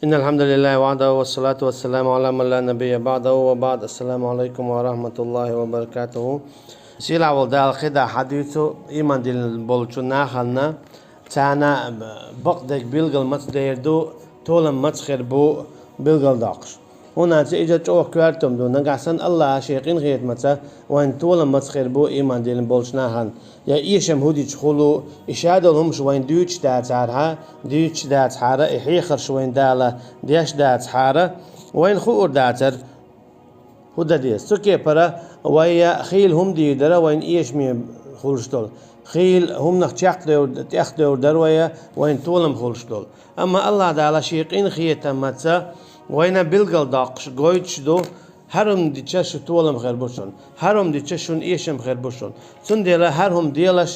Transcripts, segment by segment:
إن الحمد لله وحده والصلاة والسلام على من لا نبي بعده وبعد. السلام عليكم ورحمة الله وبركاته. سيلا والدال خدا حديثو إيمان دل بولچنا خلنا تانا بقدك بيلغل متديردو تولم متخربو بيلغل داقش. هنا تيجي تشوف كوارتم دو نقاسن الله شيقين غير متى وين تولم متخربو إيمان دل بولچنا خن يا إيشم هودي تخلو إشادلهم شوين دوتش دات عارها دوتش دات حارة إحيخر شوين دالة ديش دات حارة وين خور داتر هودا ديس سكي برا ويا خيل هم دي درا وين إيش مي خلشتول خيل هم نخشق دور تأخذ درويا وين تولم خلشتول أما الله تعالى شيقين خيتا متى وين بيلقل داقش قويتش دو هرم ديتش تولم خير بوشون هرم ديتشون إيشم خير بوشون سنديلا هرهم ديلاش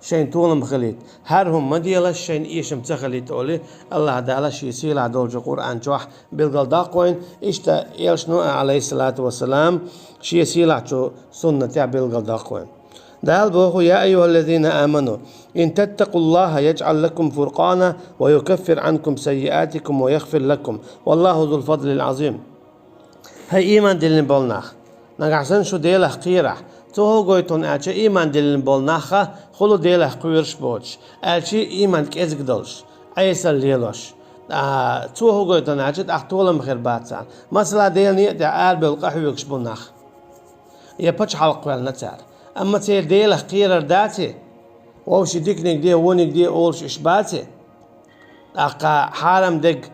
شين تولم خليت هرهم ما ديلاش شين إيشم تخليت أولي الله تعالى شي سيل عدول القرآن جوح بيلقل داقوين إشتا إيلشنو عليه الصلاة والسلام شي سيل عشو سنة تاع بيلقل داقوين دال بوخو يا أيها الذين آمنوا إن تتقوا الله يجعل لكم فرقانا ويكفر عنكم سيئاتكم ويغفر لكم والله ذو الفضل العظيم. هاي إيمان دلن بولناخ نقعسن شو ديله قيرح توهو قويتون ألشي إيمان دلن بولناخا خلو ديله قيرش بوش ألشي إيمان كيزك دولش أيسا ليلوش توهو قويتون ألشي تأختولم خير باتسان مثلا ديلني دعال بالقحو يكش بولناخ يبتش حلق والنتار أما تير ديله قيرر داتي ووشي ديكنك دي ونك دي أولش إشباتي أقا حارم ديك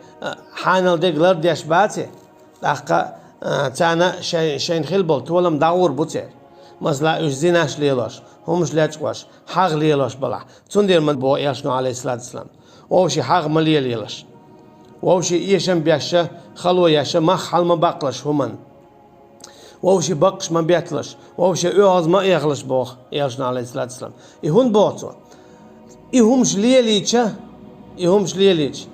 حانل ديك لرد إشباتي أقا تانا شين خلبل تولم داور بوتير مثلا زيناش ليلوش همش لاتشواش حاغ ليلوش بلا تندير من بو ياشنو عليه الصلاة والسلام ووشي حاغ مليا ليلوش ووشي يشم بياشا خلو ياشا ما حال ما باقلش همن ووشي بقش ما بيتلش ووشي اوغز ما يغلش بوخ ياشنو عليه الصلاة والسلام يهون بوتو يهمش ليليتش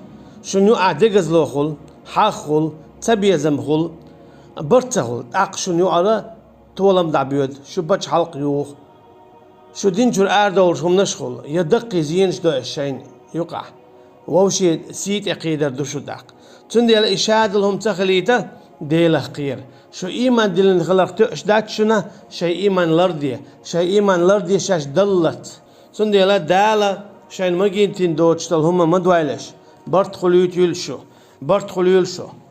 شنو أعدقز لوخل حاخل تبيزم خل برتخل أقشن يعرى تولم دعبيد شو بتش حلق يوخ شو دينجر أردول شو منشخل يدق زينش دو الشين يقع ووشي سيت أقيدر دو شو دق تندي الإشاد لهم تخليته ديله خير شو إيمان دلن خلق تأشدات شنا شيء إيمان لردي شاش دلت تندي لا دالة شين مجينتين دوتش تل هم مدوالش برت خليت يلشو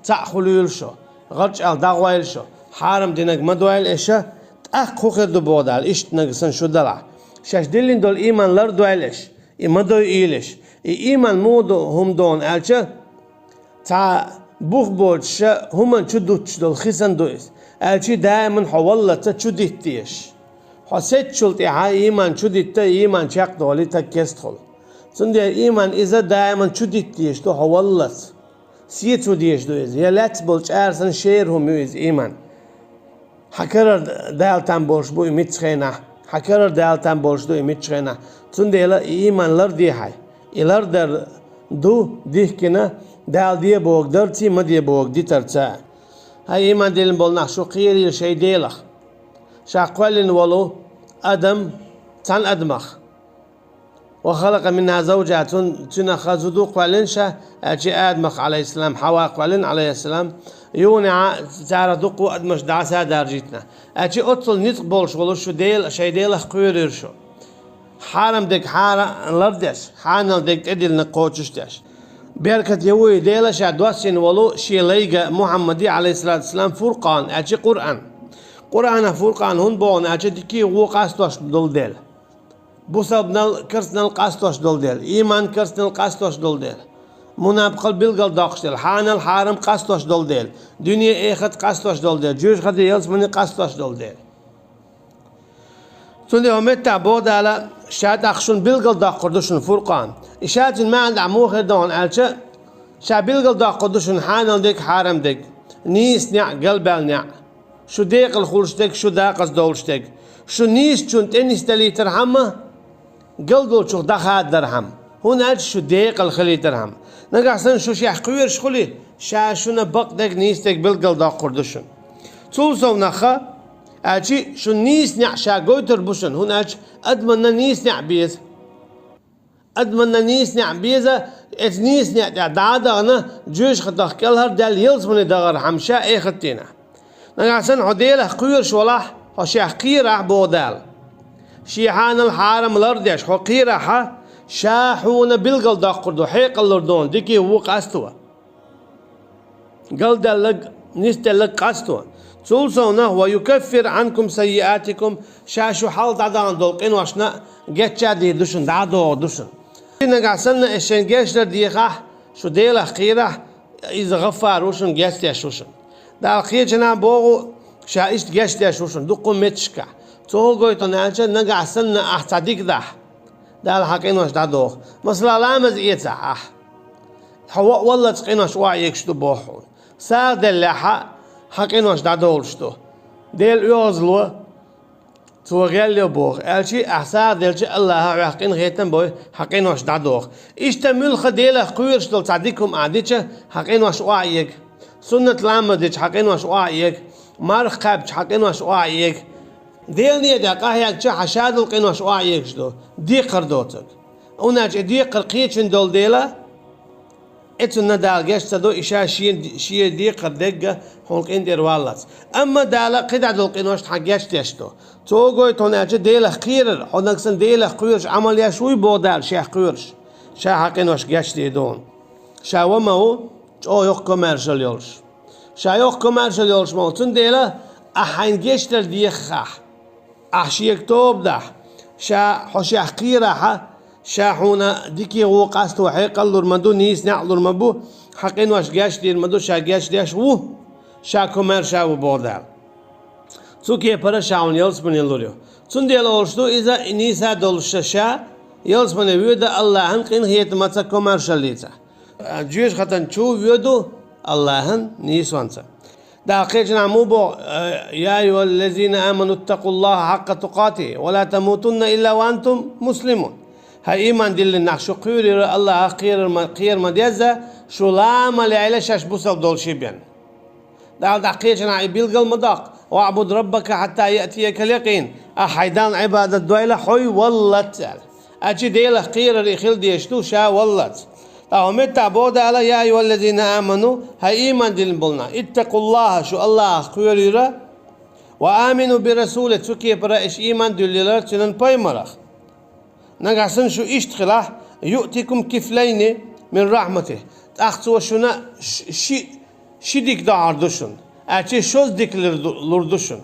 تأخلو يلشو غرج دعوة شو حارم دينك مدوال إيشا تأخو خير دو بودال إيش نقصن شو دلع شاش دلين دول إيمان لردو إلش إمدو إيلش إيمان مودو هم دون ألشا تا بوخ بولش هم شو دوتش دول خيسن دويس ألشي دائما حوالله تشو ديتيش حسيت شلتي هاي إيمان شو ديتا إيمان شاق دولي تكيستخل سندي إيمان إذا دائما شو ديتيش تو حوالله سيتو ديش دويز يا لات بولش أرسن شيرهم يوز إيمان حكرر دالتان بولش بو يمتخينا حكرر دالتان بولش دو يمتخينا تندي لا إيمان لردي هاي إلردر دو ديه كنا دال ديه بوك درتي ما ديه بوك دي ترتا هاي إيمان ديلن بولنا شو قيري شي ديلخ شاقوالين ولو أدم تان أدمخ وخلق منها زوجها تنخذ قوالنشا أجي آدمخ عليه السلام حواء قوالن عليه السلام يونع تعرف دقو أدمش دعسها دارجتنا أجي أطل نطق بولش ولو شو ديل شي ديل خير شو حارم ديك حارة لردش حانل ديك تدل نقوتشتش بيركت يوي ديلش عدوسين ولو شي ليغا محمدي عليه الصلاة والسلام فرقان أجي قرآن فرقان هون بون أجي ديكي وقاستوش دول ديل بوسابنال كرسنال قاستوش دول ديل إيمان كرسنال قاستوش دول ديل منافق بالقل داقش ديل حانل حارم قاستوش دول ديل دنيا إخت قاستوش دول ديل جوش خدي يلس مني قاستوش دول ديل تندي همت تعبود على شاد أخشون بالقل داقردوشن فرقان إشاد ما عند عموخ دون ألشة شاد بالقل داقردوشن حانل ديك حارم ديك نيس نع قلبال نع شو ديق الخولش ديك شو داقس دولش ديك شو نيس شون تنيس تلي ترحمه قلدو شو دخاد درهم هنا شو ديق الخلي درهم نقع سن شو شيح قوير شخلي شاشونا بق دك نيستك بالقل دا قردشن تولسو نخا أجي شو نيس نع شا قويتر بوشن هنا أدمنا نيس نع بيز أدمنا نيسنع بيزا إت نيسنع دعادنا جوش خطخ كلهر دل يلز من دغر حمشا إيه خطينا نعسن عديله قير شولاح وشيخ قيرة بودال شيحان الحارم الأردش خو قيرة شاحون بالقل دقردو حيق اللردون ديكي ووق أستوى قل دلق نستلق أستوى تولسونا ويكفر عنكم سيئاتكم شاشو حال دادان دولقين واشنا جتشا دي دوشن دادو دوشن نعسن إشين جيشتر ديخا شو ديله قيرة إذا غفار وشن جيستيا شوشن دال خير جناب بوغو شايشت جيستيا شوشن دقو متشكا توغوي تنالشا نعسن أحتديك ده دال حقين واش دادوخ مثلا لامز إيتا هو والله تقين واش واعيك شتو بوحون سار دل لحا حقين واش دادول شتو ديل يوزلو توغيل لي بوخ الشي احسار دلشي الله حقين غيتن بوي حقين واش دادوخ اشتمل خديله قوير شتو تصديكم عاديتش حقين واش واعيك سنة لامدش حقين واش واعيك مارخ قابش حقين واش واعيك ديل نية دقاه يك حشاد القين واش واعيك شتو ديقر دوتك وناج ديقر قيتشن دول ديلا اتو ندال جيش تدو إشا شي ديقر دقة هولقين دير والات أما دالا قدع دول قين واش حقيش تيشتو توغوي توناج ديلا خيرر هونكسن ديلا قيرش عمل يشوي بودال شيخ قيرش شا حقين واش جيش تيدون شا وماو او يوخ كوميرشال يولش شا يوخ كوميرشال يولش مو تون ديلا أحين جيشتر ديخاح أحشيك توب ده شا حشي حقيرة شا حونا ديكي هو قاست وحيق اللور مدو نيس نعلور مبو حقين واش جاش دير مدو شا جاش ديش وو شا كومير شا وبودال توكي برا شاون يلس من يلوريو تون ديال أولشتو إذا نيسا دولش شا يلس من يودا الله هنقين هيت متى كوميرشال ليتا جيش خطن شو يودو الله هن نيس وانسا داقيجنا موبو يا أيها الذين آمنوا اتقوا الله حق تقاته ولا تموتن إلا وأنتم مسلمون هاي إيمان دل نحشو قير الله قير مديزة شو لاما لعيلش بوصل دول شبيان داقيجنا بيلقى المداق واعبد ربك حتى يأتيك اليقين أحيدان عبادة دويلة حوي والله أجي ديلة قير الإخيل ديشتو شا والله أهمت تعبود على يا أيها الذين آمنوا هاي إيمان دين بلنا اتقوا الله شو الله خيريرا وآمنوا برسوله تكي برائش إيمان دليلر تنن بايمرخ نقعسن شو اشتخله يؤتكم كفلين من رحمته تأخذوا شنا شديك دعار دوشن أشي شوز ديك لردوشن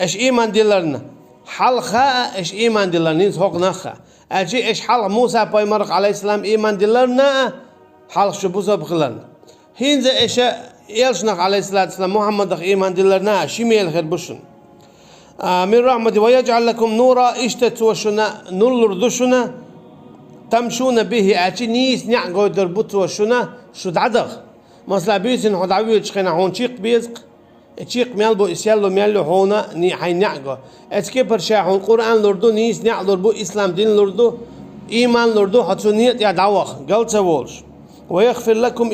إيش إيمان دليلرنا حلقة إيش إيمان دليلرنا هوق نخا أجي إيش حلق موسى بايمرق عليه السلام إيمان دلرنا حلق شبوسا بخلنا هينزا إيش يلشنق عليه الصلاة والسلام محمد إيمان دلرنا شميل خير بشن من رحمة ويجعل لكم نورا اشتتوشنا نلردشنا تمشون به أجي نيس نعقو دربوتوشنا شد عدغ مثلا بيسن حدعوي تشخينا هون شيق بيزق تشيق ميلبو إسيالو ميلو هونا ني حي نعقو اتكبر شاحون قرآن لردو نيس نعق لربو إسلام دين لردو إيمان لردو حتو نيت يدعوخ قلت وولش ويغفر لكم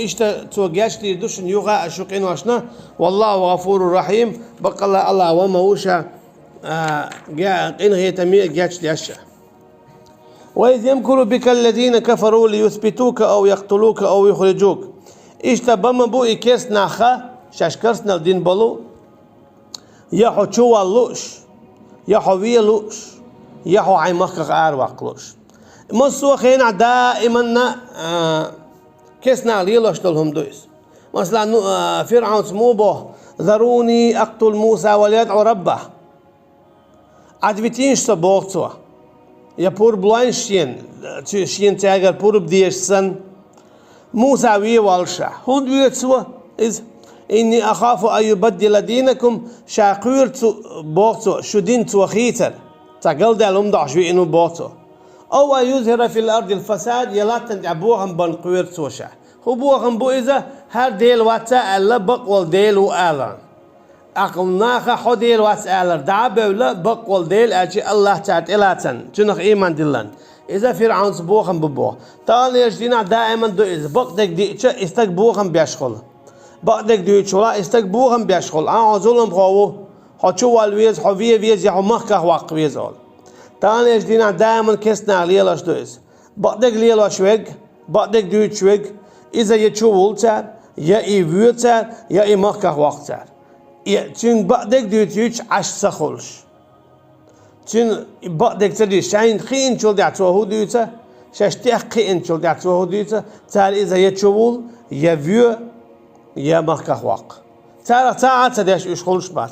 توقياش تيدوشن يوغا أشوقين واشنا والله غفور رحيم بقى الله وموشا إن هي تمية جاش لأشا وإذ يمكر بك الذين كفروا ليثبتوك أو يقتلوك أو يخرجوك اشتبم بو إكيس ناخا شاشكرسنا الدين بلو يحو تشوالوش يحو ويلوش يحو عيمخك أروقلوش مصو خينا دائما كيسنا ليلوش دلهم دويس مثلا فرعون سموبه ذروني أقتل موسى وليدعو ربه عدبتينش سبوغتوا يا بور بلاين شين تاجر بور بديش سن موسى وي والشا هون بيتسوا إذ إني أخاف أن يبدل دينكم شاقير بوغتو شو دين توخيتر تقل دالهم دعشوي إنو بوغتو أو يظهر في الأرض الفساد يلاتن أبوهم بنقوير توشا هو بوهم بو إذا هر ديل واتا ألا بقوال ديل وآلان أقلناخا حو ديل واتا ألا دعبه ولا بقوال ديل أجي الله تعت إلاتن جنخ إيمان دلن إذا فرعون بوهم ببوه تاني يجدينا دائما دو إذا بقدك ديتشا استك بوهم بيشخل بقدك ديتشولا استك بوهم بيشخل عزولهم خواهو حو شوال ويز حو ويز يحو مخكه واق ويز أول تاني جدينا دائما كسنا ليلاش دويس بعدك ليلاش ويج بعدك دويتش ويج إذا يتشوول تار يا إيفيو تار يا إمكه وقت تار تين بعدك دويتش عش سخولش تين بعدك تدي شاين خين شول دعوه دويته شاشتي خين شول دعوه دويته تار إذا يتشوول يا فيو يا مكه وق تار تديش يشخولش بات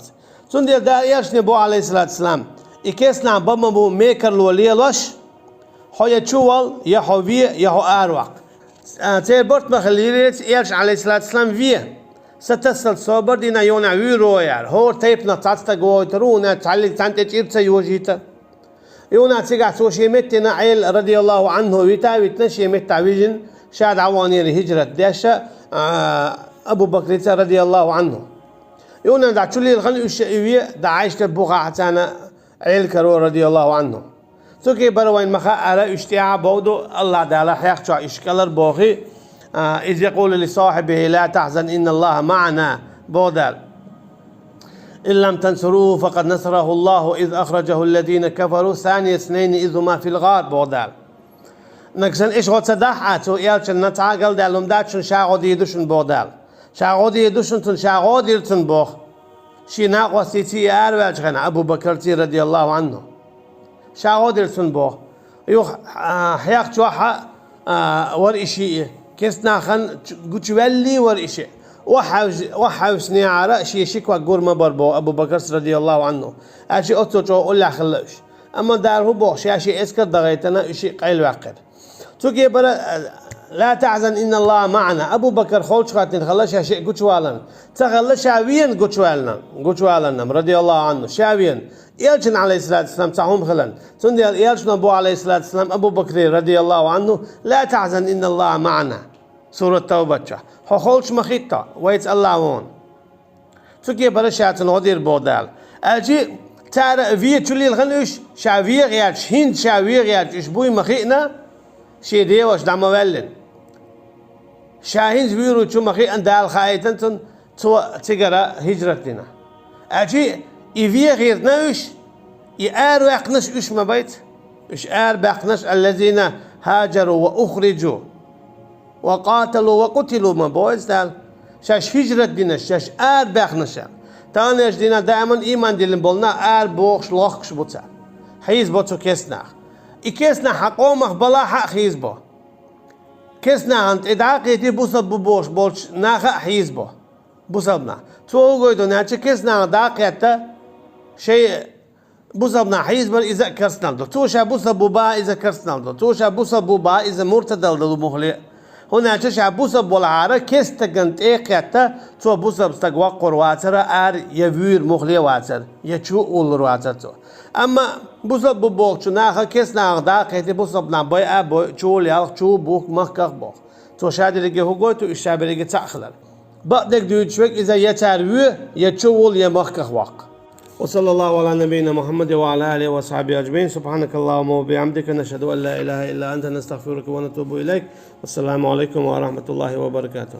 تون دي دارياش نبو عليه الصلاة والسلام إكسنا بمبو ميكر لوليلاش هو تشوال يا هوي يا هو أروق تيربرت مخليريت إيش عليه الصلاة والسلام فيه ستسل صبر دينا يونا ويروير هو تيبنا تعطى جويترونا تعلق تانت تيرتا يوجيتا يونا تيجع توشيمتنا عيل رضي الله عنه ويتا شيمت تعويجن شاد عواني الهجرة داشة أبو بكر رضي الله عنه يونا دعتولي الغن الشيوية دعايش تبوغا حتانا عيل كرو رضي الله عنه توكي بروين مخا على اشتياع بودو الله دالا حيخشع اشكالر بوخي إذ يقول لصاحبه لا تحزن إن الله معنا بودال إن لم تنصروه فقد نصره الله إذ أخرجه الذين كفروا ثاني اثنين إذ هما في الغار بودال نكسن إيش غد صدحات ويالشن نتعاقل دالهم داتشن شاغودي يدوشن بودال شاغودي يدوشن تن شاغودي يرتن بوخ شي ناقوى سيتي أروالش غنا أبو بكر رضي الله عنه شاغودي يرتن بوخ يوخ حياق جوحا ورئيشي كسنا خن قتولي ورئيشي وحاوس نيعارة شي شكوى قرمة بربو أبو بكر رضي الله عنه أشي أتوجو أولا خلوش أما داره بوخ شي إسكر دغيتنا شي قيل واقر توكي بلا لا تحزن إن الله معنا أبو بكر خولش خاتن خلش شيء قتوالا تخلش شاوين قتوالنا رضي الله عنه شاوين يالشن عليه الصلاة والسلام تعهم خلن تندي يالشن أبو عليه الصلاة والسلام أبو بكر رضي الله عنه لا تحزن إن الله معنا سورة توبة خولش مخيطة ويت الله وون توكي بلا شاتن غدير بودال أجي ترى في تولي الغنوش شاوير يالش هند شاوير يالش بوي مخيطنا شي ديوش دعم ولن شاهين زبيرو شو مخي أن دال خايتن تو تجرا هجرتنا أجي إذا غير نوش يأر ويقنش إيش ما بيت إيش أر بيقنش الذين هاجروا وأخرجوا وقاتلوا وقتلوا ما بويز دال شاش هجرت دينا شاش أر بيقنش تانيش دينا دائما إيمان دلنا بولنا أر بوخش لوخش بوتا حيز بوتو كسنا إكسنا حقومه بلا حق حيزبه كسنا أنت إدعاء كتير بوصل ببوش بولش ناخا حيزبه بوصلنا تو قيدو ناتش كسنا داقيتا شيء بوصلنا حيزبر إذا كرسنالدو توشا بوصل بوبا إذا كرسنالدو توشا بوصل بوبا إذا مرتدل دلو مخلي هنا تشع بوصل بالعارة كستجنت إيقيتا تو بوصل بستقوى قرواتر أر يفير مخلي واتر يشو أول واتر تو أما بوصل ببوك شو ناخا كسنا داقيتا بوصل بنابوي أبوي شو ليالك شو بوك مخكخ بوك تو شادي لقي هقوي تو إشابي لقي تأخلر بعدك دويت شوك إذا يتروي يشول يمخكخ واق وصلى الله على نبينا محمد وعلى آله وصحبه أجمعين سبحانك اللهم وبحمدك نشهد أن لا إله إلا أنت نستغفرك ونتوب إليك والسلام عليكم ورحمة الله وبركاته